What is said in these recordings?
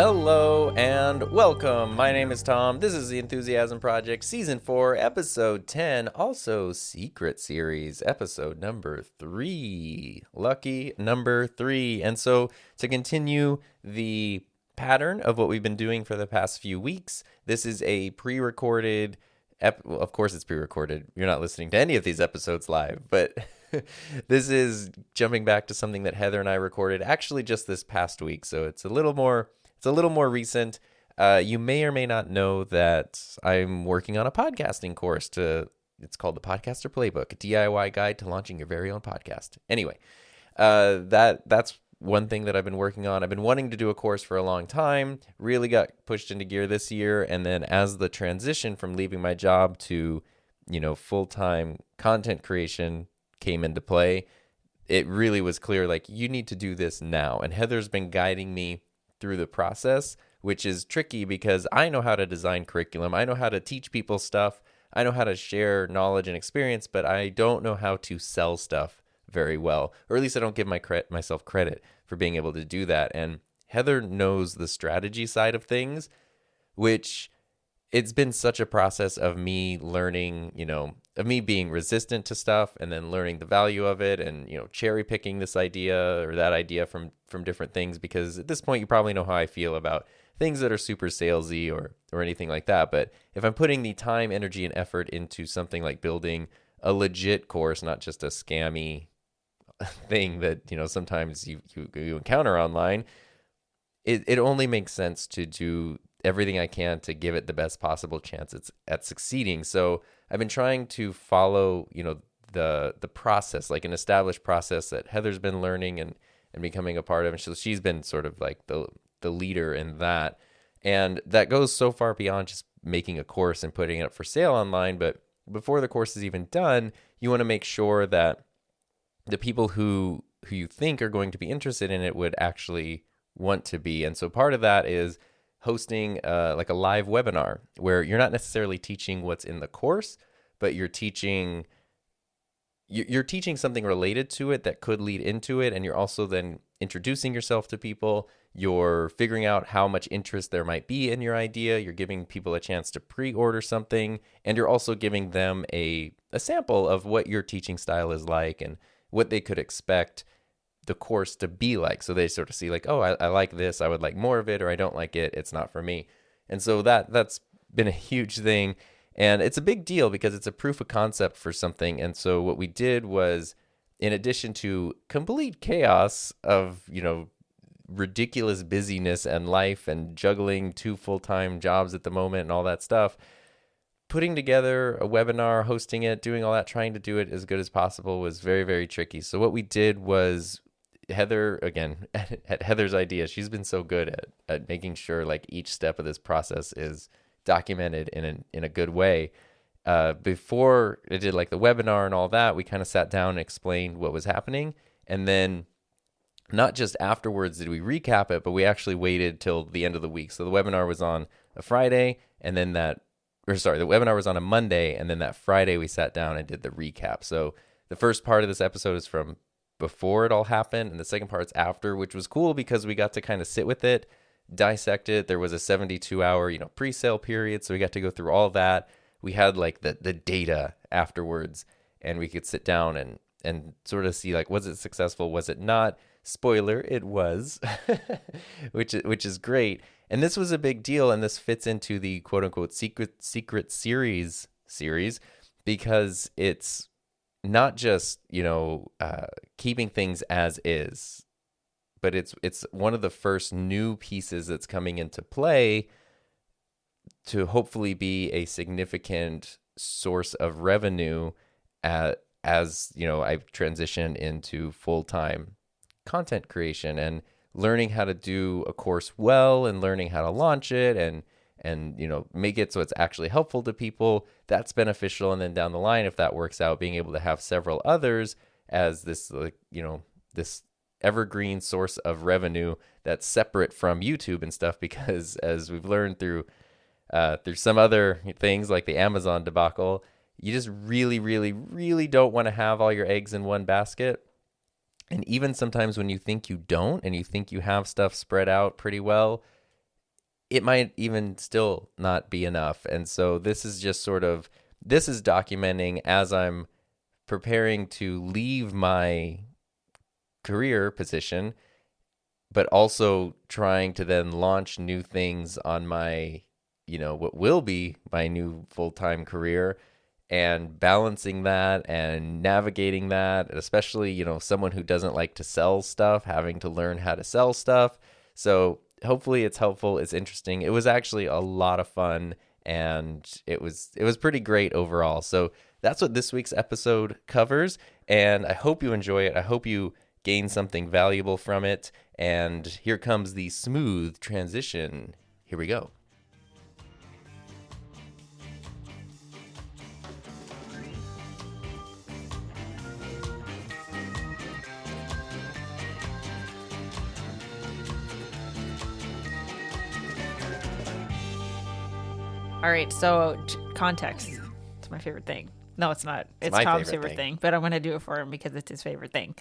Hello and welcome. My name is Tom. This is the Enthusiasm Project, Season 4, Episode 10, also Secret Series, Episode number 3. Lucky number 3. And so to continue the pattern of what we've been doing for the past few weeks, this is a pre-recorded, well, of course it's pre-recorded. You're not listening to any of these episodes live, but this is jumping back to something that Heather and I recorded actually just this past week. So it's a little more recent. You may or may not know that I'm working on a podcasting course. It's called the Podcaster Playbook, a DIY guide to launching your very own podcast. Anyway, that's one thing that I've been working on. I've been wanting to do a course for a long time, really got pushed into gear this year. And then as the transition from leaving my job to, full-time content creation came into play, it really was clear, like, you need to do this now. And Heather's been guiding me through the process, which is tricky because I know how to design curriculum. I know how to teach people stuff. I know how to share knowledge and experience, but I don't know how to sell stuff very well, or at least I don't give myself credit for being able to do that. And Heather knows the strategy side of things, which it's been such a process of me learning, of me being resistant to stuff and then learning the value of it and, cherry picking this idea or that idea from different things, because at this point you probably know how I feel about things that are super salesy or anything like that. But if I'm putting the time, energy, and effort into something like building a legit course, not just a scammy thing that, sometimes you encounter online, it only makes sense to do everything I can to give it the best possible chance at succeeding. So I've been trying to follow, the process, like an established process that Heather's been learning and becoming a part of. And so she's been sort of like the leader in that. And that goes so far beyond just making a course and putting it up for sale online. But before the course is even done, you want to make sure that the people who you think are going to be interested in it would actually want to be. And so part of that is hosting like a live webinar where you're not necessarily teaching what's in the course, but you're teaching something related to it that could lead into it. And you're also then introducing yourself to people. You're figuring out how much interest there might be in your idea. You're giving people a chance to pre-order something. And you're also giving them a sample of what your teaching style is like and what they could expect the course to be like. So they sort of see like, oh, I like this, I would like more of it, or I don't like it, it's not for me. And so that's been a huge thing. And it's a big deal because it's a proof of concept for something. And so what we did was, in addition to complete chaos of, ridiculous busyness and life and juggling 2 full-time jobs at the moment and all that stuff, putting together a webinar, hosting it, doing all that, trying to do it as good as possible was very, very tricky. So what we did was, Heather, again, at Heather's idea, she's been so good at making sure like each step of this process is documented in a good way. Before I did like the webinar and all that, we kind of sat down and explained what was happening. And then not just afterwards did we recap it, but we actually waited till the end of the week. So the webinar was on a Friday, and then the webinar was on a Monday, and then that Friday we sat down and did the recap. So the first part of this episode is from before it all happened, and the second part's after, which was cool because we got to kind of sit with it, dissect it. There was a 72-hour, pre-sale period, so we got to go through all that. We had like the data afterwards, and we could sit down and sort of see like, was it successful, was it not? Spoiler, it was, which is great. And this was a big deal, and this fits into the quote-unquote secret series because it's not just, keeping things as is, but it's one of the first new pieces that's coming into play to hopefully be a significant source of revenue as I transition into full-time content creation and learning how to do a course well and learning how to launch it and make it so it's actually helpful to people. That's beneficial. And then down the line, if that works out, being able to have several others as this this evergreen source of revenue that's separate from YouTube and stuff, because as we've learned through some other things like the Amazon debacle, you just really, really, really don't want to have all your eggs in one basket. And even sometimes when you think you don't and you think you have stuff spread out pretty well, it might even still not be enough. And so this is just this is documenting as I'm preparing to leave my career position, but also trying to then launch new things on my, what will be my new full-time career, and balancing that and navigating that, especially, someone who doesn't like to sell stuff, having to learn how to sell stuff. So hopefully it's helpful. It's interesting. It was actually a lot of fun, and it was pretty great overall. So that's what this week's episode covers, and I hope you enjoy it. I hope you gain something valuable from it. And here comes the smooth transition. Here we go. All right, so context. It's my favorite thing. No, it's not. It's my Tom's favorite thing, but I'm going to do it for him because it's his favorite thing.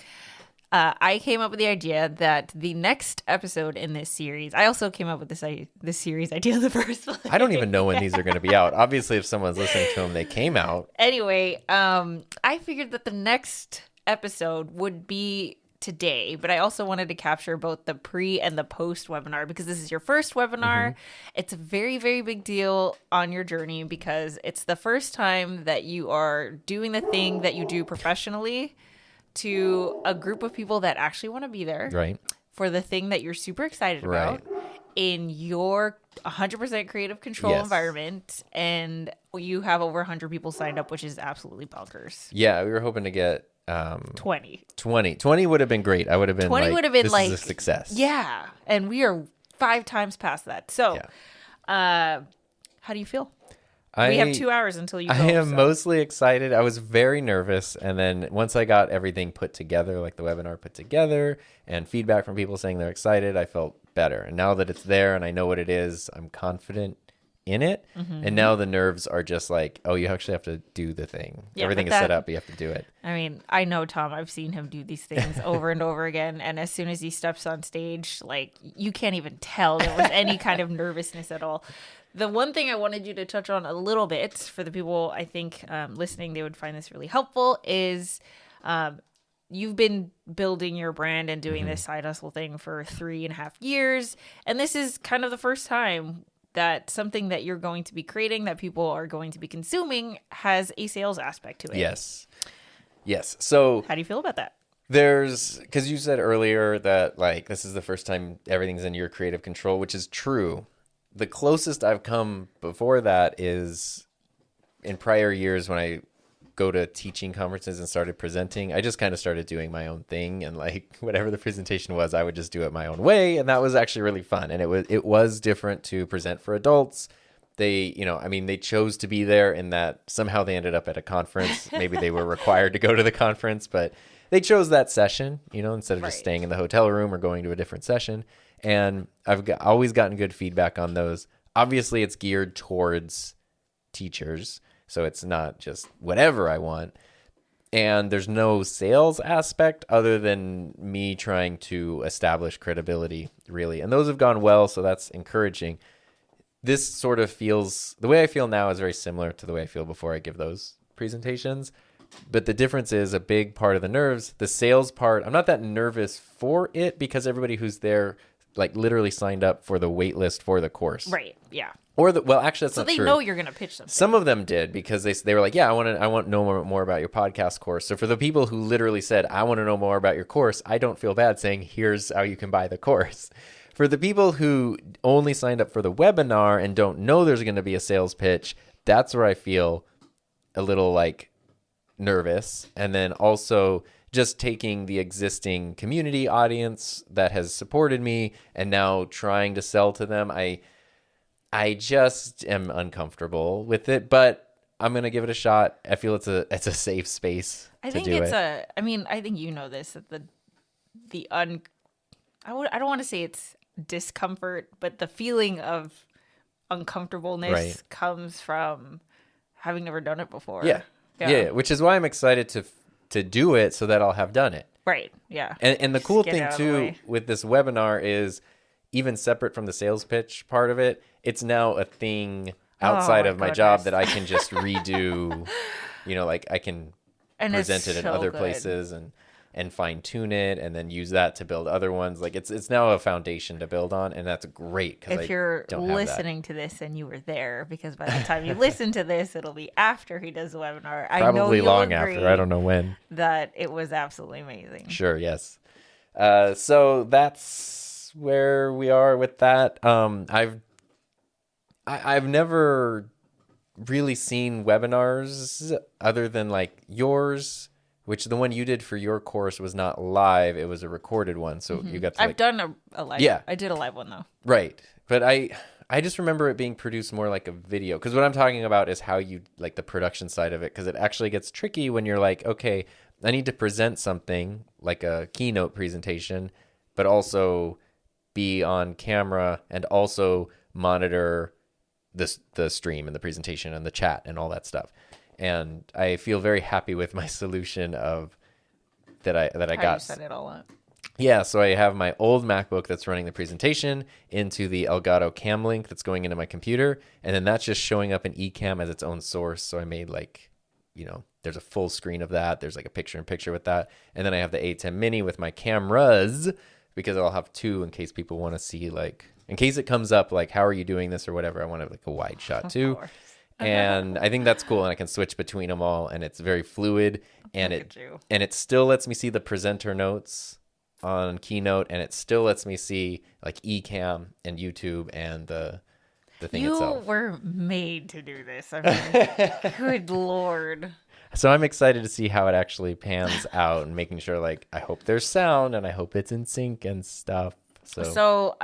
I came up with the idea that the next episode in this series, I also came up with this series idea in the first place. I don't even know when these are going to be out. Obviously, if someone's listening to them, they came out. Anyway, I figured that the next episode would be today, but I also wanted to capture both the pre and the post webinar because this is your first webinar. It's a very, very big deal on your journey because it's the first time that you are doing the thing that you do professionally to a group of people that actually want to be there, right, for the thing that you're super excited about in your 100% creative control environment. And you have over 100 people signed up, which is absolutely bonkers. Yeah, we were hoping to get 20 would have been great. I would have been 20 would have been this like is a success. Yeah, and we are 5 times past that. So how do you feel? We have 2 hours until you go. I am mostly excited. I was very nervous, and then once I got everything put together, like the webinar put together and feedback from people saying they're excited, I felt better. And now that it's there and I know what it is, I'm confident in it. And now the nerves are just like, oh, you actually have to do the thing. Everything is set up, but you have to do it. I mean, I know Tom. I've seen him do these things over and over again. And as soon as he steps on stage, like, you can't even tell there was any kind of nervousness at all. The one thing I wanted you to touch on a little bit for the people I think listening, they would find this really helpful is you've been building your brand and doing this side hustle thing for 3.5 years. And this is kind of the first time that something that you're going to be creating, that people are going to be consuming, has a sales aspect to it. Yes. So how do you feel about that? Because you said earlier that like this is the first time everything's in your creative control, which is true. The closest I've come before that is in prior years when I go to teaching conferences and started presenting. I just kind of started doing my own thing, and like whatever the presentation was, I would just do it my own way, and that was actually really fun. And it was different to present for adults. They, they chose to be there in that somehow they ended up at a conference. Maybe they were required to go to the conference, but they chose that session, instead of just staying in the hotel room or going to a different session. And I've always gotten good feedback on those. Obviously, it's geared towards teachers, so it's not just whatever I want. And there's no sales aspect other than me trying to establish credibility, really. And those have gone well, so that's encouraging. This sort of feels, the way I feel now is very similar to the way I feel before I give those presentations. But the difference is a big part of the nerves, the sales part. I'm not that nervous for it because everybody who's there like literally signed up for the wait list for the course. Right. Yeah. Or actually, that's not true. So they know you're going to pitch them. Some of them did because they were like, yeah, I want to know more about your podcast course. So for the people who literally said, I want to know more about your course, I don't feel bad saying, here's how you can buy the course. For the people who only signed up for the webinar and don't know there's going to be a sales pitch, that's where I feel a little like nervous. And then also just taking the existing community audience that has supported me and now trying to sell to them. I just am uncomfortable with it, but I'm going to give it a shot. I feel it's a safe space I to think do it's it. I think you know this, that I don't want to say it's discomfort, but the feeling of uncomfortableness comes from having never done it before. Yeah, which is why I'm excited to do it so that I'll have done it. Right. Yeah. And the cool thing too with this webinar is even separate from the sales pitch part of it, it's now a thing outside of my job that I can just redo. Like I can present it in other places and fine tune it and then use that to build other ones. Like it's now a foundation to build on, and that's great. If you're listening to this and you were there, because by the time you listen to this, it'll be after he does the webinar. I know probably long after. I don't know when. That it was absolutely amazing. Sure. Yes. So that's where we are with that. I've never really seen webinars other than like yours, which the one you did for your course was not live. It was a recorded one. So you got to I've done a live. Yeah. I did a live one though. Right. But I just remember it being produced more like a video. Because what I'm talking about is how you like the production side of it. Because it actually gets tricky when you're like, okay, I need to present something like a keynote presentation, but also be on camera and also monitor the stream and the presentation and the chat and all that stuff. And I feel very happy with my solution of that I got. You set it all up. Yeah, so I have my old MacBook that's running the presentation into the Elgato Cam link that's going into my computer, and then that's just showing up in Ecamm as its own source. So I made like, there's a full screen of that. There's like a picture-in-picture with that. And then I have the A10 Mini with my cameras, because I'll have two in case people want to see, like, in case it comes up like, how are you doing this or whatever, I want like a wide shot too. And I think that's cool, and I can switch between them all, and it's very fluid, and it still lets me see the presenter notes on Keynote, and it still lets me see like Ecamm and YouTube and the thing itself. You were made to do this. I mean, good Lord. So I'm excited to see how it actually pans out, and making sure, like, I hope there's sound and I hope it's in sync and stuff. So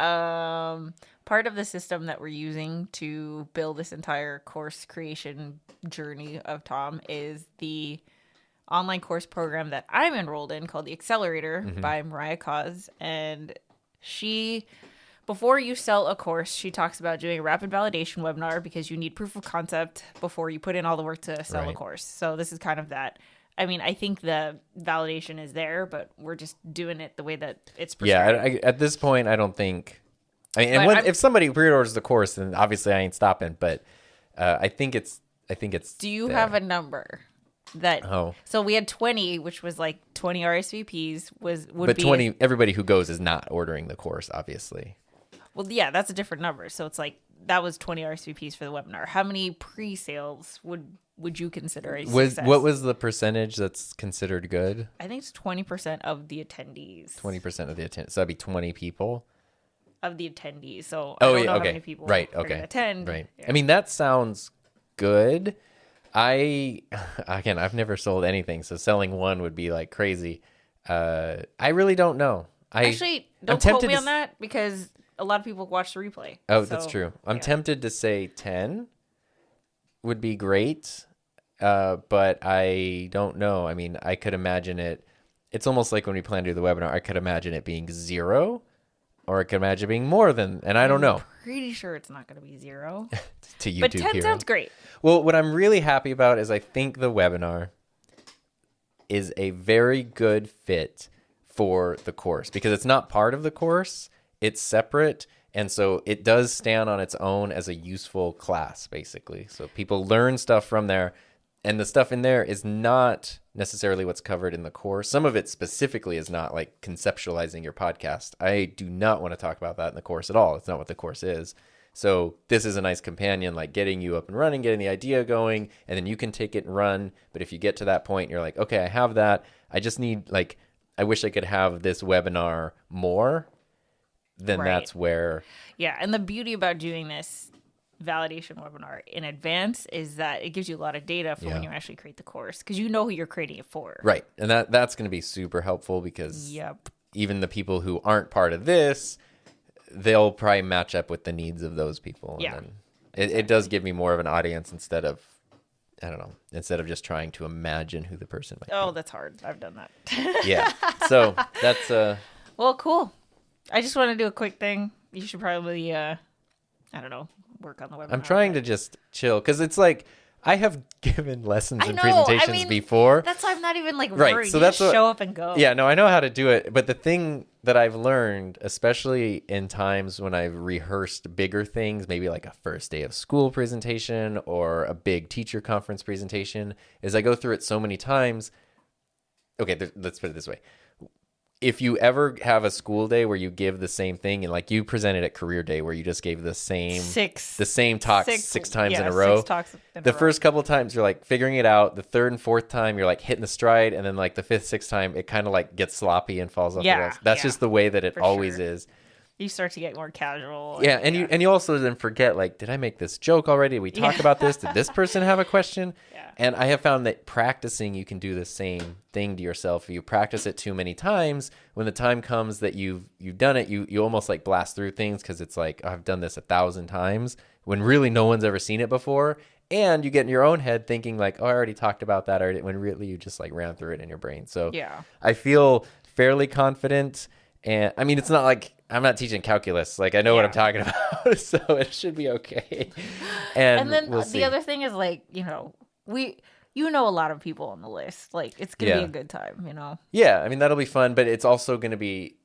part of the system that we're using to build this entire course creation journey of Tom is the online course program that I'm enrolled in called the Accelerator by Mariah Cause. And before you sell a course, she talks about doing a rapid validation webinar, because you need proof of concept before you put in all the work to sell a course. So this is kind of that. I mean, I think the validation is there, but we're just doing it the way that it's prescribed. Yeah, at this point, I don't think... if somebody pre-orders the course, then obviously I ain't stopping. But I think it's. Do you have a number So we had 20, which was like 20 RSVPs. But 20. Everybody who goes is not ordering the course, obviously. Well, yeah, that's a different number. So it's like that was 20 RSVPs for the webinar. How many pre-sales would you consider a success? What was the percentage that's considered good? I think it's 20% of the attendees. 20% of the attendees. So that'd be 20 people. Of the attendees. So I don't know how many people are going to attend. Right. Yeah. I mean, that sounds good. I've never sold anything, so selling one would be like crazy. I really don't know. Actually, don't quote me on that, because a lot of people watch the replay. Oh, that's true. I'm tempted to say 10 would be great, but I don't know. I mean, I could imagine it. It's almost like when we plan to do the webinar, I could imagine it being 0, or I could imagine it being more than, and I don't know. Pretty sure it's not going to be 0. To YouTube, but 10 sounds great. Well, what I'm really happy about is I think the webinar is a very good fit for the course, because it's not part of the course. It's separate. And so it does stand on its own as a useful class, basically. So people learn stuff from there. And the stuff in there is not necessarily what's covered in the course. Some of it specifically is not, like conceptualizing your podcast. I do not want to talk about that in the course at all. It's not what the course is. So this is a nice companion, like getting you up and running, getting the idea going, and then you can take it and run. But if you get to that point, you're like, okay, I have that. I just need, like, I wish I could have this webinar more. Then that's where. Yeah. And the beauty about doing this validation webinar in advance is that it gives you a lot of data for when you actually create the course, because you know who you're creating it for. Right. And that's going to be super helpful, because even the people who aren't part of this, they'll probably match up with the needs of those people. Yeah. And then it does give me more of an audience instead of just trying to imagine who the person might be. Oh, that's hard. I've done that. Yeah. So that's well, cool. I just want to do a quick thing. You should probably work on the webinar. I'm trying to just chill, because it's like I have given lessons I and know, presentations before. That's why I'm not even like Right, worried. so You that's just what- show up and go. Yeah, no, I know how to do it. But the thing that I've learned, especially in times when I've rehearsed bigger things, maybe like a first day of school presentation or a big teacher conference presentation, is I go through it so many times. Okay, let's put it this way. If you ever have a school day where you give the same thing, and like you presented at Career Day where you just gave the same talk six times in a row. 6 talks in a The row. first couple of times you're like figuring it out. The third and fourth time you're like hitting the stride, and then like the fifth, sixth time it kind of like gets sloppy and falls off the rails. That's just the way that it always sure. is. You start to get more casual. Yeah, and you also then forget, like, did I make this joke already? Did we talk about this? Did this person have a question? Yeah. And I have found that practicing, you can do the same thing to yourself. If you practice it too many times, when the time comes that you've done it, you almost like blast through things because it's like, oh, I've done this 1,000 times when really no one's ever seen it before. And you get in your own head thinking like, oh, I already talked about that already, when really you just like ran through it in your brain. So Yeah. I feel fairly confident. And I mean, it's not like I'm not teaching calculus. Like I know what I'm talking about, so it should be okay. And then we'll the see. other thing is like, you know a lot of people on the list. Like it's gonna be a good time, Yeah, I mean that'll be fun, but it's also going to be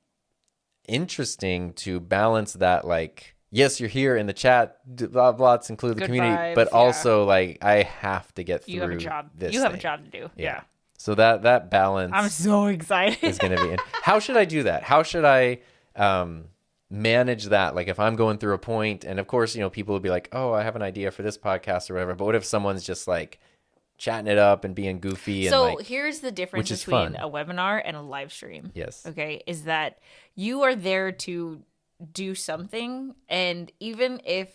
interesting to balance that. Like, yes, you're here in the chat, blah blah. Let's include the Good community, vibes, but yeah. also like I have to get through. You have a job. This You have a thing. job to do. Yeah. So that balance. I'm so excited. is going to be in. How should I do that? How should I manage that? Like if I'm going through a point, and of course, people will be like, oh, I have an idea for this podcast or whatever. But what if someone's just like chatting it up and being goofy? So and like, here's the difference which is between fun. a webinar and a live stream. Yes. Okay. Is that you are there to do something. And even if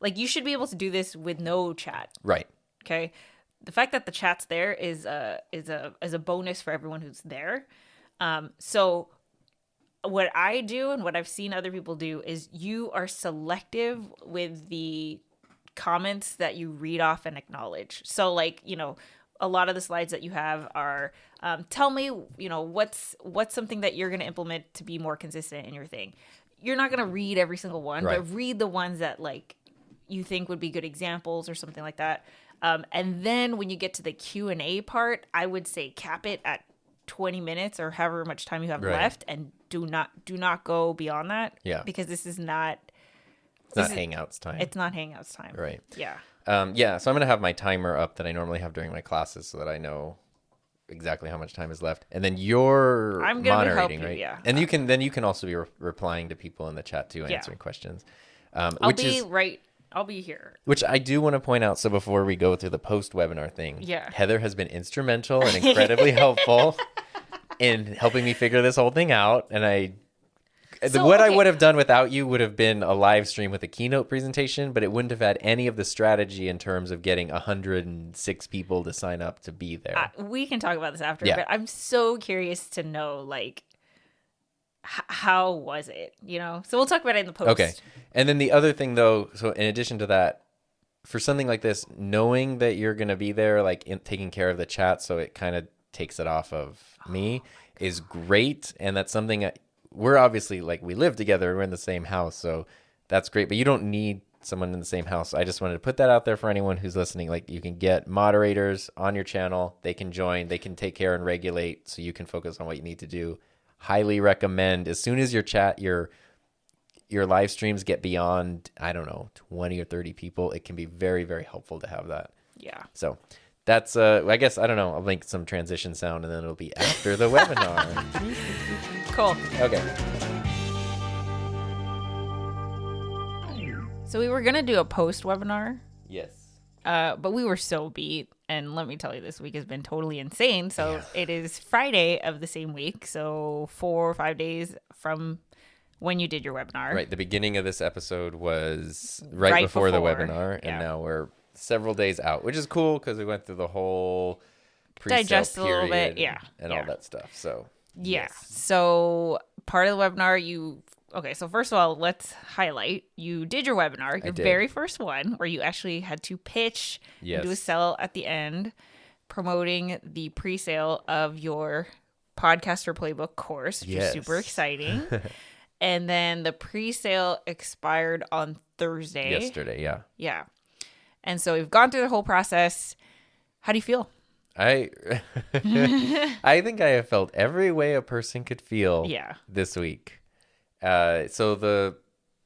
you should be able to do this with no chat. Right. Okay. The fact that the chat's there is a bonus for everyone who's there. So what I do and what I've seen other people do is you are selective with the comments that you read off and acknowledge. So a lot of the slides that you have are tell me, what's something that you're going to implement to be more consistent in your thing. You're not going to read every single one, right. but read the ones that you think would be good examples or something like that. And then when you get to the Q&A part, I would say cap it at 20 minutes or however much time you have left, and do not go beyond that. Yeah. Because this is not... It's not Hangouts time. It's not Hangouts time. Right. Yeah. Yeah, so I'm going to have my timer up that I normally have during my classes so that I know exactly how much time is left. And then you're moderating, right? Yeah. And you can also be replying to people in the chat too, answering questions. I'll be here. Which I do want to point out. So before we go through the post-webinar thing, Heather has been instrumental and incredibly helpful in helping me figure this whole thing out. And I would have done without you would have been a live stream with a keynote presentation, but it wouldn't have had any of the strategy in terms of getting 106 people to sign up to be there. We can talk about this after, but I'm so curious to know, how was it, So we'll talk about it in the post. Okay. And then the other thing, though, so in addition to that, for something like this, knowing that you're going to be there, taking care of the chat, so it kind of takes it off of me, is great. And that's something we're obviously, we live together. We're in the same house, so that's great. But you don't need someone in the same house. I just wanted to put that out there for anyone who's listening. You can get moderators on your channel. They can join. They can take care and regulate so you can focus on what you need to do. Highly recommend, as soon as your live streams get beyond, 20 or 30 people, it can be very, very helpful to have that. Yeah. So that's, I guess, I'll link some transition sound and then it'll be after the webinar. Cool. Okay. So we were going to do a post-webinar. Yes. But we were so beat. And let me tell you, this week has been totally insane. So It is Friday of the same week. So 4 or 5 days from when you did your webinar. Right. The beginning of this episode was right before the webinar. And now we're several days out, which is cool because we went through the whole pre-sale digest a little bit. And all that stuff. So, So part of the webinar, okay, so first of all, let's highlight. You did your webinar, your very first one, where you actually had to pitch and do a sell at the end, promoting the pre-sale of your Podcaster Playbook course, which is super exciting. And then the pre-sale expired on Thursday. Yesterday, yeah. Yeah. And so we've gone through the whole process. How do you feel? I I think I have felt every way a person could feel this week. So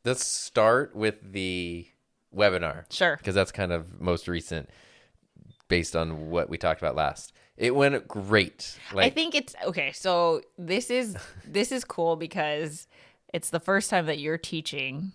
let's start with the webinar. Sure. Because that's kind of most recent based on what we talked about last. It went great. I think it's okay. So this is cool because it's the first time that you're teaching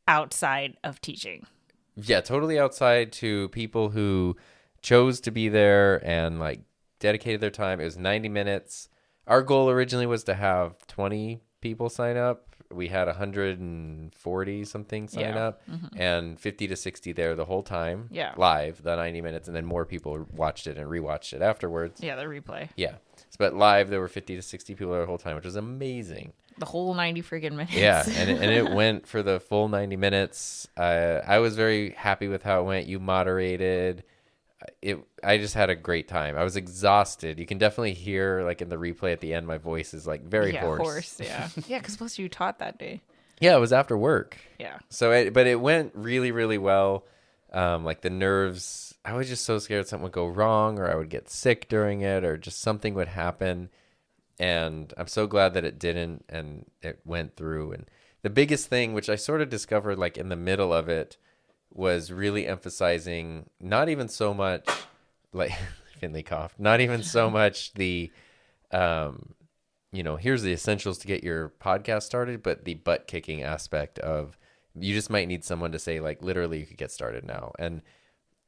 outside of teaching. Yeah, totally outside to people who chose to be there and like dedicated their time. It was 90 minutes. Our goal originally was to have 20 people sign up. We had 140 something sign up and 50 to 60 there the whole time. Yeah. Live, the 90 minutes, and then more people watched it and rewatched it afterwards. Yeah, the replay. Yeah. But live, there were 50 to 60 people there the whole time, which was amazing. The whole 90 friggin' minutes. Yeah, and it went for the full 90 minutes. I was very happy with how it went. You moderated. I just had a great time. I was exhausted. You can definitely hear, like in the replay at the end, my voice is like very hoarse. Yeah, because plus you taught that day. Yeah, it was after work. Yeah. So, but it went really, really well. Like the nerves, I was just so scared something would go wrong, or I would get sick during it, or just something would happen. And I'm so glad that it didn't, and it went through. And the biggest thing, which I sort of discovered like in the middle of it, was really emphasizing not even so much like Finley coughed, not even so much the here's the essentials to get your podcast started, but the butt kicking aspect of you just might need someone to say like literally you could get started now. And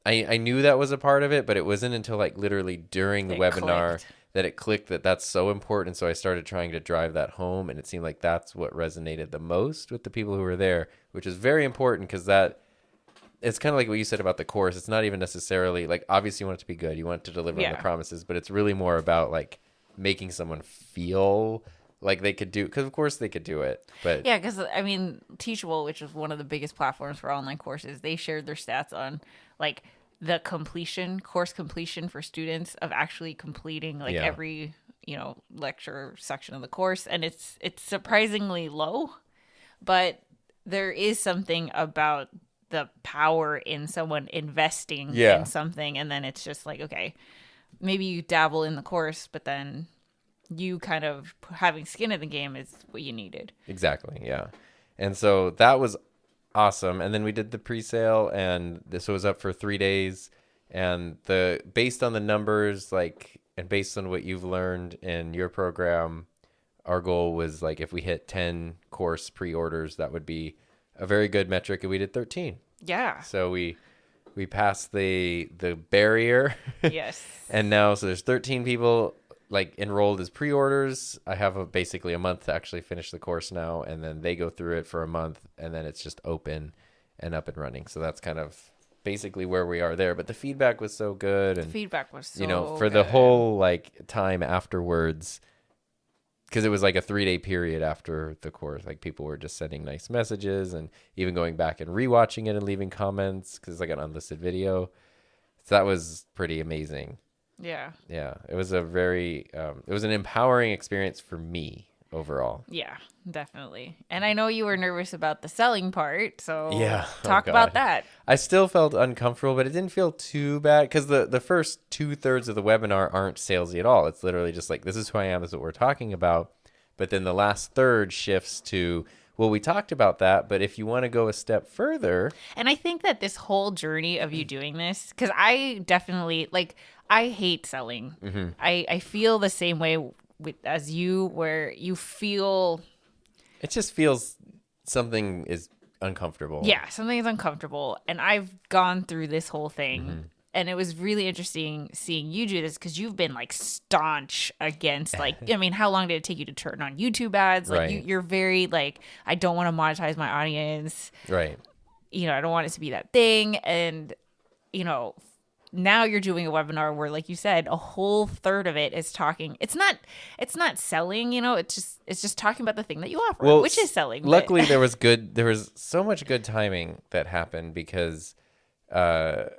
I knew that was a part of it, but it wasn't until like literally during the webinar that it clicked that that's so important. So I started trying to drive that home, and it seemed like that's what resonated the most with the people who were there, which is very important because that it's kind of like what you said about the course. It's not even necessarily like, obviously you want it to be good. You want it to deliver on the promises, but it's really more about like making someone feel like they could do, because of course they could do it. But yeah, because I mean, Teachable, which is one of the biggest platforms for online courses, they shared their stats on like the course completion for students of actually completing like every, lecture section of the course. And it's surprisingly low, but there is something about the power in someone investing in something, and then it's just like, okay, maybe you dabble in the course, but then you kind of having skin in the game is what you needed. Exactly, yeah. And so that was awesome. And then we did the pre-sale, and this was up for 3 days. And based on the numbers, like, and based on what you've learned in your program, our goal was like if we hit 10 course pre-orders, that would be a very good metric, and we did 13. Yeah. So we passed the barrier. Yes. And now, so there's 13 people like enrolled as pre-orders. I have basically a month to actually finish the course now, and then they go through it for a month, and then it's just open and up and running. So that's kind of basically where we are there. But the feedback was so good, and the feedback was so for good. the whole like time afterwards, because it was like a 3-day period after the course. Like people were just sending nice messages and even going back and rewatching it and leaving comments because it's like an unlisted video. So that was pretty amazing. Yeah. Yeah. It was it was an empowering experience for me overall. Yeah, definitely. And I know you were nervous about the selling part. So talk about that. I still felt uncomfortable, but it didn't feel too bad because the first 2/3 of the webinar aren't salesy at all. It's literally just like, this is who I am, this is what we're talking about. But then the last third shifts to, well, we talked about that, but if you want to go a step further. And I think that this whole journey of you doing this, because I definitely, like, I hate selling. Mm-hmm. I feel the same way as you, where you feel. It just feels something is uncomfortable. Yeah, something is uncomfortable. And I've gone through this whole thing. Mm-hmm. And it was really interesting seeing you do this because you've been like staunch against like, I mean, how long did it take you to turn on YouTube ads? Like you're very like, I don't want to monetize my audience. Right. I don't want it to be that thing. And, now you're doing a webinar where, like you said, a whole third of it is talking. It's not selling, it's just talking about the thing that you offer, which is selling. Luckily there was so much good timing that happened because, I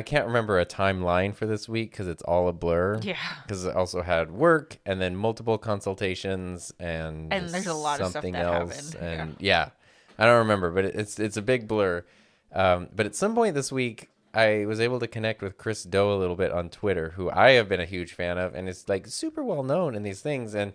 can't remember a timeline for this week because it's all a blur. Yeah. Because I also had work and then multiple consultations and there's a lot of stuff that else. happened. And I don't remember, but it's a big blur. But at some point this week, I was able to connect with Chris Do a little bit on Twitter, who I have been a huge fan of, and is like super well known in these things. And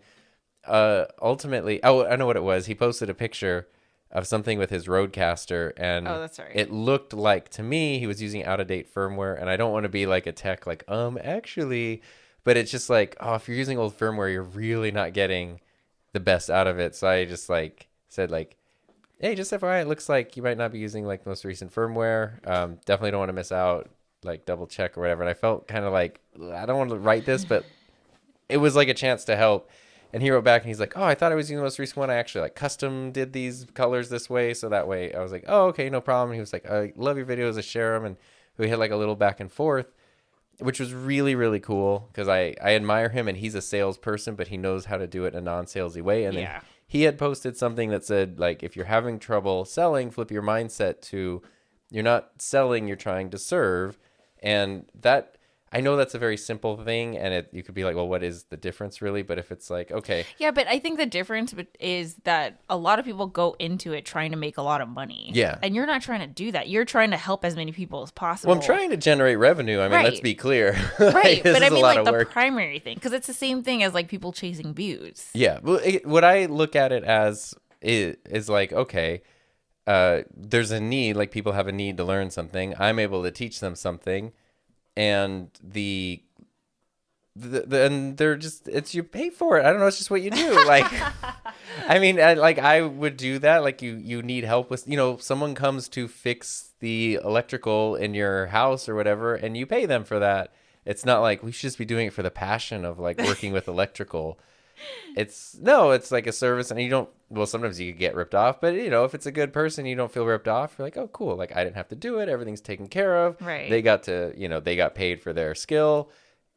ultimately, oh, I know what it was. He posted a picture of something with his Rodecaster, and that's right. it looked like, to me, he was using out-of-date firmware. And I don't want to be like a tech, like, actually, but it's just like, oh, if you're using old firmware, you're really not getting the best out of it. So I just like said like, hey, just FYI, it looks like you might not be using like the most recent firmware. Definitely don't want to miss out, like double check or whatever. And I felt kind of like, I don't want to write this, but it was like a chance to help. And he wrote back and he's like, oh, I thought I was using the most recent one. I actually like custom did these colors this way. So that way I was like, oh, okay, no problem. And he was like, I love your videos. I share them. And we had like a little back and forth, which was really, really cool because I admire him, and he's a salesperson, but he knows how to do it in a non-salesy way. And then he had posted something that said, like, if you're having trouble selling, flip your mindset to you're not selling, you're trying to serve. And that, I know that's a very simple thing, and you could be like, well, what is the difference really? But if it's like, okay. Yeah, but I think the difference is that a lot of people go into it trying to make a lot of money. Yeah. And you're not trying to do that. You're trying to help as many people as possible. Well, I'm trying to generate revenue. I mean, let's be clear. Right. This but I is mean, a lot like of the work. primary thing, because it's the same thing as like people chasing views. Yeah. Well, what I look at it as is like, okay, there's a need, like people have a need to learn something. I'm able to teach them something, and and they're just, it's, you pay for it. I don't know. It's just what you do. Like, I mean, I would do that. Like you need help with, someone comes to fix the electrical in your house or whatever, and you pay them for that. It's not like we should just be doing it for the passion of like working with electrical. It's like a service, and sometimes you could get ripped off, but if it's a good person, you don't feel ripped off. You're like, oh, cool. Like I didn't have to do it. Everything's taken care of. Right. They got to, they got paid for their skill.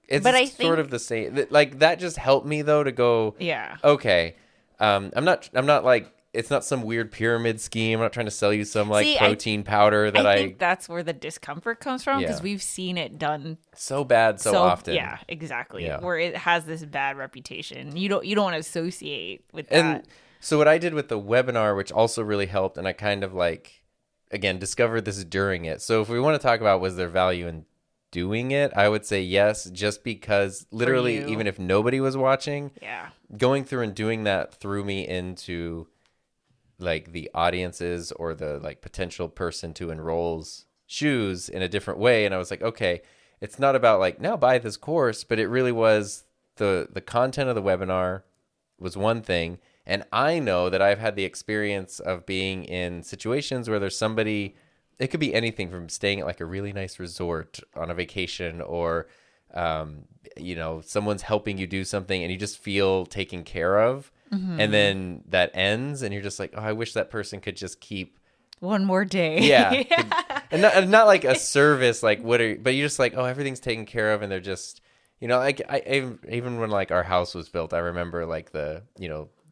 It's but sort of the same. Like that just helped me though to go. Yeah. Okay. I'm not like, it's not some weird pyramid scheme. I'm not trying to sell you some like protein powder that I think that's where the discomfort comes from, because we've seen it done so bad so often. Yeah, exactly. Yeah. Where it has this bad reputation. You don't want to associate with that. And so what I did with the webinar, which also really helped, and I kind of like, again, discovered this during it. So if we want to talk about was there value in doing it, I would say yes, just because literally even if nobody was watching, going through and doing that threw me into like the audiences or the like potential person to enroll's shoes in a different way. And I was like, okay, it's not about like now buy this course, but it really was the content of the webinar was one thing. And I know that I've had the experience of being in situations where there's somebody, it could be anything from staying at like a really nice resort on a vacation, or someone's helping you do something and you just feel taken care of. Mm-hmm. And then that ends and you're just like, oh, I wish that person could just keep one more day. Yeah. And not like a service, like but you're just like, oh, everything's taken care of. And they're just, like even when like our house was built, I remember like the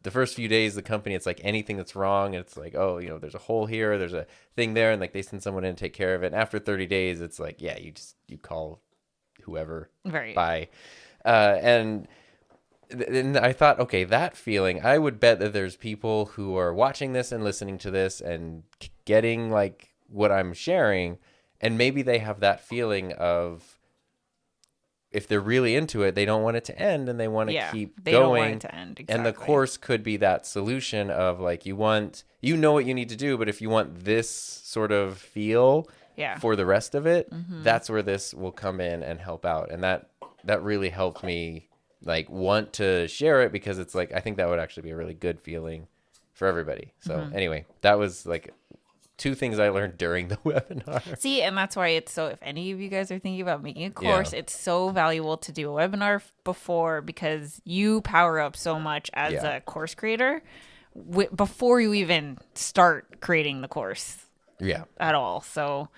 first few days, the company, it's like anything that's wrong. And it's like, oh, there's a hole here, there's a thing there. And like they send someone in to take care of it. And after 30 days, it's like, yeah, you call whoever. Right. Bye. And I thought, okay, that feeling, I would bet that there's people who are watching this and listening to this and getting like what I'm sharing, and maybe they have that feeling of if they're really into it, they don't want it to end and they want to keep they going. Don't want it to end. Exactly. And the course could be that solution of like you know what you need to do, but if you want this sort of feel for the rest of it, that's where this will come in and help out. And that really helped me like want to share it, because it's like I think that would actually be a really good feeling for everybody. So anyway, that was like 2 things I learned during the webinar. See, and that's why it's so, if any of you guys are thinking about making a course, it's so valuable to do a webinar before, because you power up so much as a course creator before you even start creating the course at all. So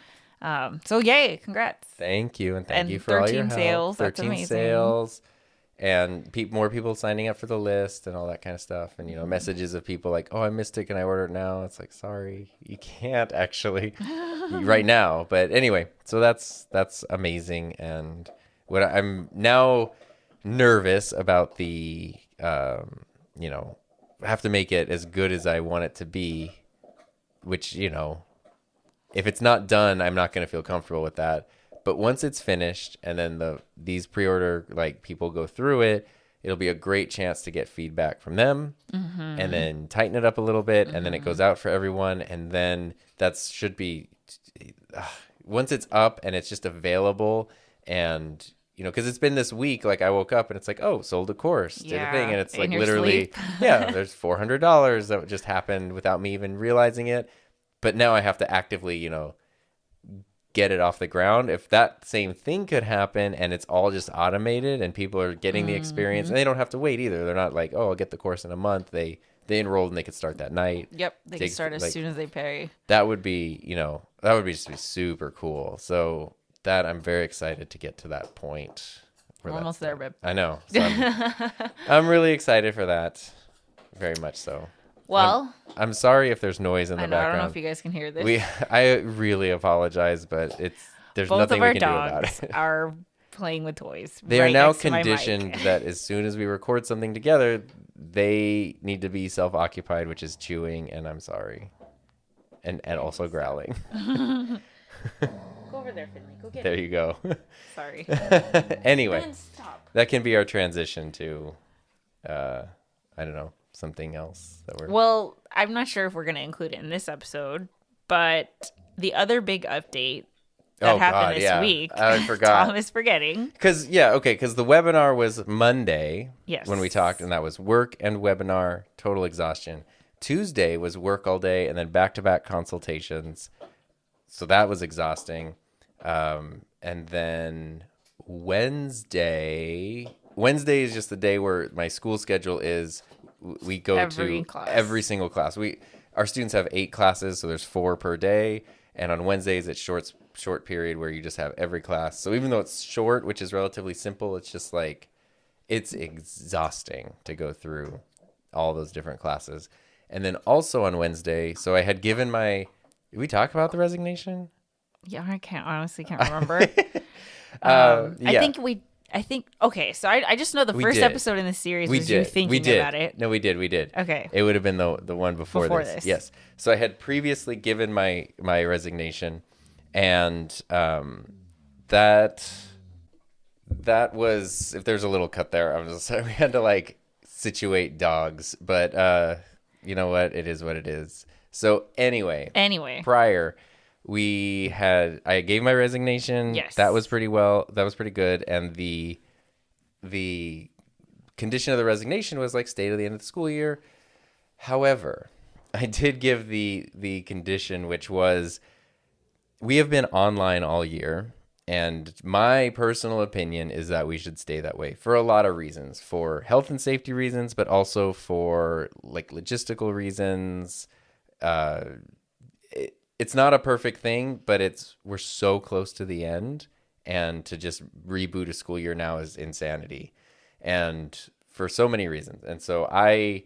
yay, congrats. Thank you. And thank you for all your help. 13 sales. 13 that's amazing. sales. And more people signing up for the list and all that kind of stuff. And, messages of people like, oh, I missed it. Can I order it now? It's like, sorry, you can't actually right now. But anyway, so that's amazing. And what I'm now nervous about the, I have to make it as good as I want it to be, which, if it's not done, I'm not going to feel comfortable with that. But once it's finished and then these pre-order like people go through it, it'll be a great chance to get feedback from them and then tighten it up a little bit. And then it goes out for everyone. And then that should be, once it's up and it's just available and, you know, because it's been this week, like I woke up and it's like, oh, sold a course, did a thing. And it's like literally, there's $400 that just happened without me even realizing it. But now I have to actively, you know, get it off the ground. If that same thing could happen and it's all just automated and people are getting the experience and they don't have to wait either. They're not like, oh, I'll get the course in a month. They enrolled and they could start that night. Yep. They can start as soon as they pay. That would be, you know, that would be just be super cool. So that I'm very excited to get to that point. We're almost there, babe. I know. So I'm really excited for that. Very much so. Well, I'm sorry if there's noise in the background. I don't know if you guys can hear this. I really apologize, but there's Both nothing of our we can do about dogs it. Are playing with toys. They are now conditioned that as soon as we record something together, they need to be self-occupied, which is chewing, and I'm sorry. And also growling. Go over there, Finley. Go get it. There you go. Sorry. Anyway, stop. that can be our transition to, I don't know, something else that we're... Well, I'm not sure if we're going to include it in this episode, but the other big update that happened this week. I forgot. Tom is forgetting. Because the webinar was Monday. Yes. When we talked, and that was work and webinar, total exhaustion. Tuesday was work all day and then back-to-back consultations. So that was exhausting. And then Wednesday is just the day where my school schedule is, we go to every single class. Our students have 8 classes, so there's 4 per day. And on Wednesdays, it's short period where you just have every class. So even though it's short, which is relatively simple, it's just like, it's exhausting to go through all those different classes. And then also on Wednesday, so I had given did we talk about the resignation? Yeah, I honestly can't remember. Yeah. I think, okay, so I just know the first episode in the series was you thinking about it. No, we did. Okay. It would have been the one before this. Yes. So I had previously given my resignation, and that was, if there's a little cut there, we had to like situate dogs, but you know what? It is what it is. So anyway. Prior, I gave my resignation. Yes. That was pretty good. And the condition of the resignation was like stay to the end of the school year. However, I did give the condition, which was we have been online all year. And my personal opinion is that we should stay that way for a lot of reasons, for health and safety reasons, but also for like logistical reasons. It's not a perfect thing, but we're so close to the end, and to just reboot a school year now is insanity, and for so many reasons. And so a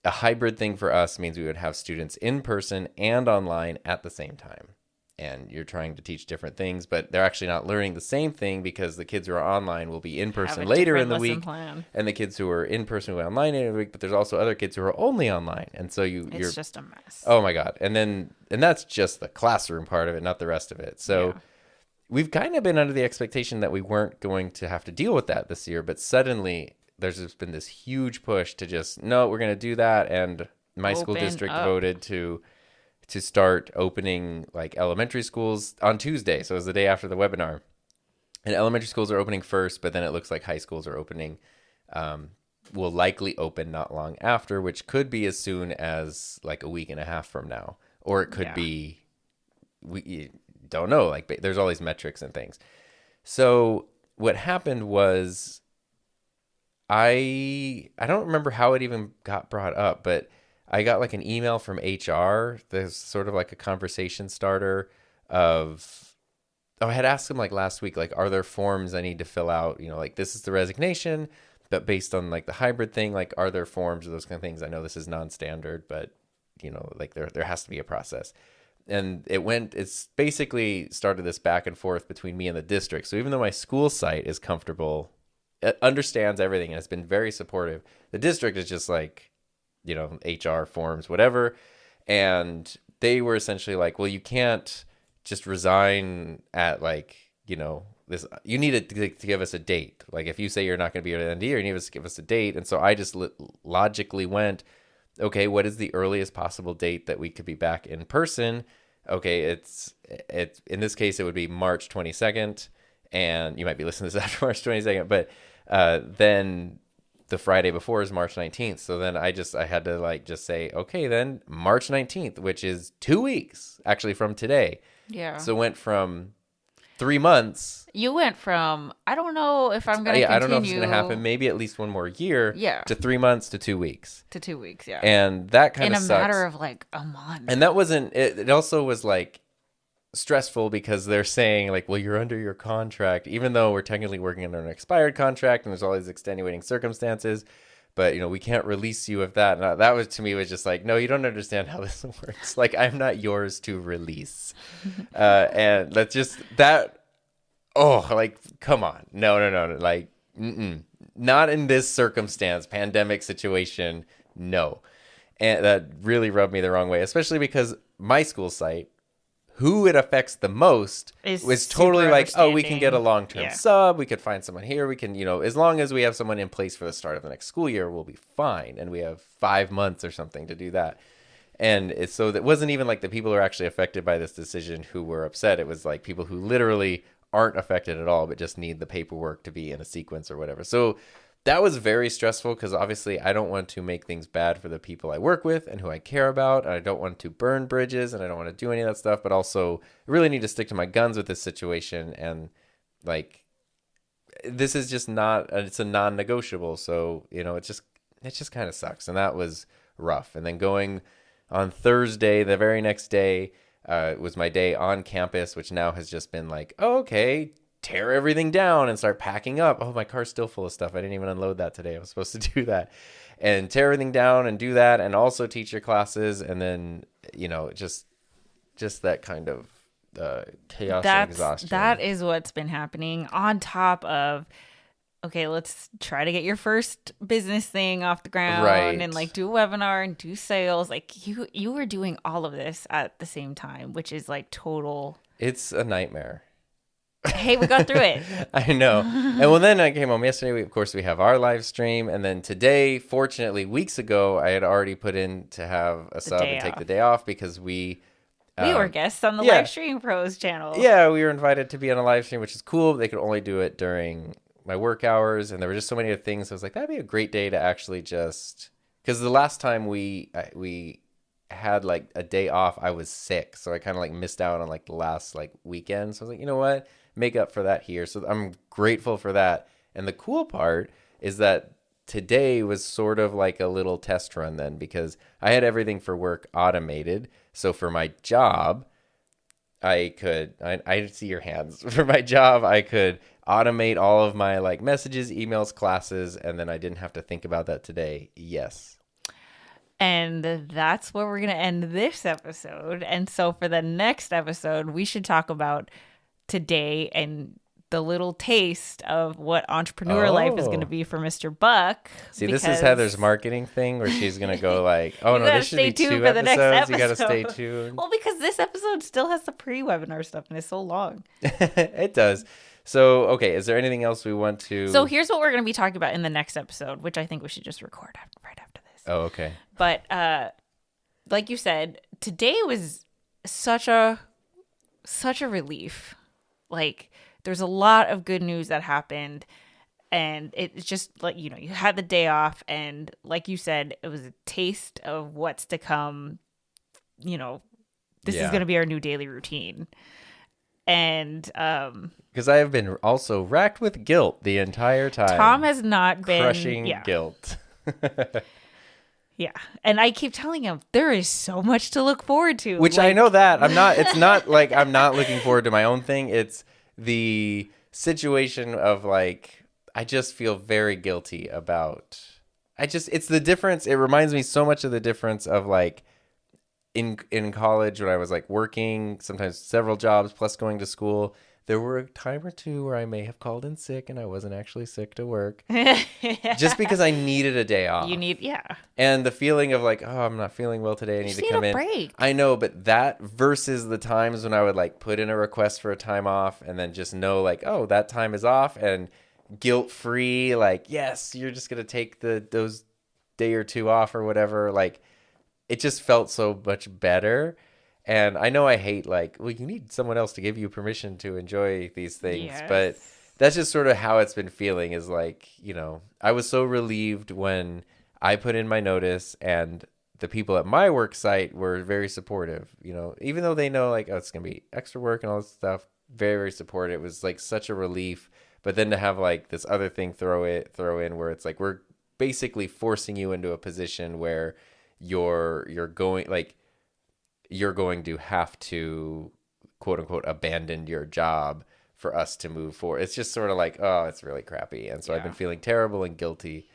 hybrid thing for us means we would have students in person and online at the same time. And you're trying to teach different things, but they're actually not learning the same thing because the kids who are online will be in person later in the week, and the kids who are in person will be online in the week. But there's also other kids who are only online, and so it's just a mess. Oh my god! And that's just the classroom part of it, not the rest of it. So we've kind of been under the expectation that we weren't going to have to deal with that this year, but suddenly there's just been this huge push to just no, we're going to do that, and my school district voted to start opening like elementary schools on Tuesday. So it was the day after the webinar. And elementary schools are opening first, but then it looks like high schools are opening, will likely open not long after, which could be as soon as like a week and a half from now. Or it could be, we don't know, like there's all these metrics and things. So what happened was I don't remember how it even got brought up, but I got like an email from HR. There's sort of like a conversation starter of, I had asked them like last week, like, are there forms I need to fill out? You know, like this is the resignation, but based on like the hybrid thing, like, are there forms or those kind of things? I know this is non-standard, but you know, like there has to be a process. And it's basically started this back and forth between me and the district. So even though my school site is comfortable, it understands everything, and it's been very supportive, the district is just like, you know, HR forms, whatever. And they were essentially like, well, you can't just resign at like, this, you need to give us a date. Like if you say you're not going to be here at the end of the year, you need to give us a date. And so I just logically went, okay, what is the earliest possible date that we could be back in person? Okay, it's in this case, it would be March 22nd. And you might be listening to this after March 22nd, but then the Friday before is March 19th. So then I had to like just say, okay, then March 19th, which is 2 weeks actually from today. Yeah. So it went from 3 months. You went from, I don't know if I'm going to continue. I don't know if it's going to happen. Maybe at least one more year. Yeah. To 3 months to 2 weeks. To 2 weeks, yeah. And that kind of sucks. In a matter of like a month. And that wasn't, it also was like stressful because they're saying like, well, you're under your contract, even though we're technically working under an expired contract and there's all these extenuating circumstances. But, we can't release you of that. And that was, to me, was just like, no, you don't understand how this works. Like, I'm not yours to release. And that's just that. Oh, like, come on. No. Like, not in this circumstance, pandemic situation. No. And that really rubbed me the wrong way, especially because my school site, who it affects the most is totally like, oh, we can get a long-term sub. We could find someone here. We can, as long as we have someone in place for the start of the next school year, we'll be fine. And we have 5 months or something to do that. And so that wasn't even like the people who are actually affected by this decision who were upset. It was like people who literally aren't affected at all, but just need the paperwork to be in a sequence or whatever. So that was very stressful because obviously I don't want to make things bad for the people I work with and who I care about. And I don't want to burn bridges and I don't want to do any of that stuff. But also I really need to stick to my guns with this situation. And like, this is just not, it's a non-negotiable. So, it just kind of sucks. And that was rough. And then going on Thursday, the very next day, was my day on campus, which now has just been like, oh, okay, tear everything down and start packing up. Oh, my car's still full of stuff. I didn't even unload that today. I was supposed to do that. And tear everything down and do that and also teach your classes. And then, just that kind of chaos and exhaustion. That is what's been happening on top of, okay, let's try to get your first business thing off the ground, right, and like do a webinar and do sales. Like you were doing all of this at the same time, which is like total. It's a nightmare. Hey, we got through it. I know. And well, then I came home yesterday. Of course, we have our live stream. And then today, fortunately, weeks ago, I had already put in to have a sub and take the day off because we were guests on the Live Stream Pros channel. Yeah, we were invited to be on a live stream, which is cool. They could only do it during my work hours. And there were just so many other things. I was like, that'd be a great day to actually just, because the last time we had like a day off, I was sick. So I kind of like missed out on like the last like weekend. So I was like, you know what? Make up for that here. So I'm grateful for that. And the cool part is that today was sort of like a little test run then, because I had everything for work automated. So for my job, I see your hands. For my job, I could automate all of my like messages, emails, classes, and then I didn't have to think about that today. Yes. And that's where we're going to end this episode. And so for the next episode, we should talk about today and the little taste of what entrepreneur life is going to be for Mr. Buck. See, this is Heather's marketing thing where she's going to go like, oh no, this should be 2 episodes. You got to stay tuned. Well, because this episode still has the pre-webinar stuff and it's so long. It does. So, okay, is there anything else we want to... So here's what we're going to be talking about in the next episode, which I think we should just record right after this. Oh, okay. But like you said, today was such a relief. Like, there's a lot of good news that happened, and it's just like, you had the day off, and like you said, it was a taste of what's to come. This is going to be our new daily routine. And because I have been also racked with guilt the entire time. Tom has not been crushing guilt. Yeah. And I keep telling him there is so much to look forward to. Which I know that. It's not like I'm not looking forward to my own thing. It's the situation of like, I just feel very guilty about, it's the difference. It reminds me so much of the difference of like in college when I was like working sometimes several jobs plus going to school. There were a time or two where I may have called in sick and I wasn't actually sick to work just because I needed a day off. Yeah. And the feeling of like, oh, I'm not feeling well today. I need to come in. Break. I know, but that versus the times when I would like put in a request for a time off and then just know like, oh, that time is off and guilt-free. Like, yes, you're just going to take those day or two off or whatever. Like, it just felt so much better. And I know I hate like, well, you need someone else to give you permission to enjoy these things. Yes. But that's just sort of how it's been feeling is like, you know, I was so relieved when I put in my notice and the people at my work site were very supportive, you know, even though they know like, oh, it's going to be extra work and all this stuff, very, very supportive. It was like such a relief. But then to have like this other thing throw in where it's like, we're basically forcing you into a position where you're going like, you're going to have to, quote unquote, abandon your job for us to move forward. It's just sort of like, oh, it's really crappy. And so I've been feeling terrible and guilty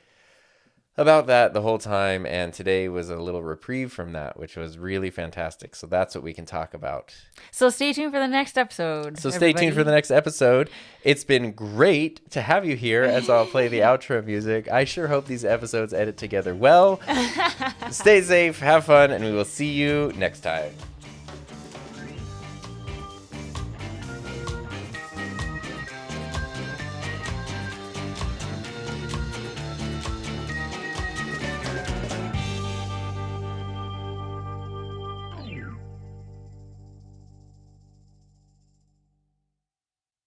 about that the whole time. And today was a little reprieve from that, which was really fantastic. So that's what we can talk about. So stay tuned for the next episode. It's been great to have you here as I'll play the outro music. I sure hope these episodes edit together well. Stay safe, have fun, and we will see you next time.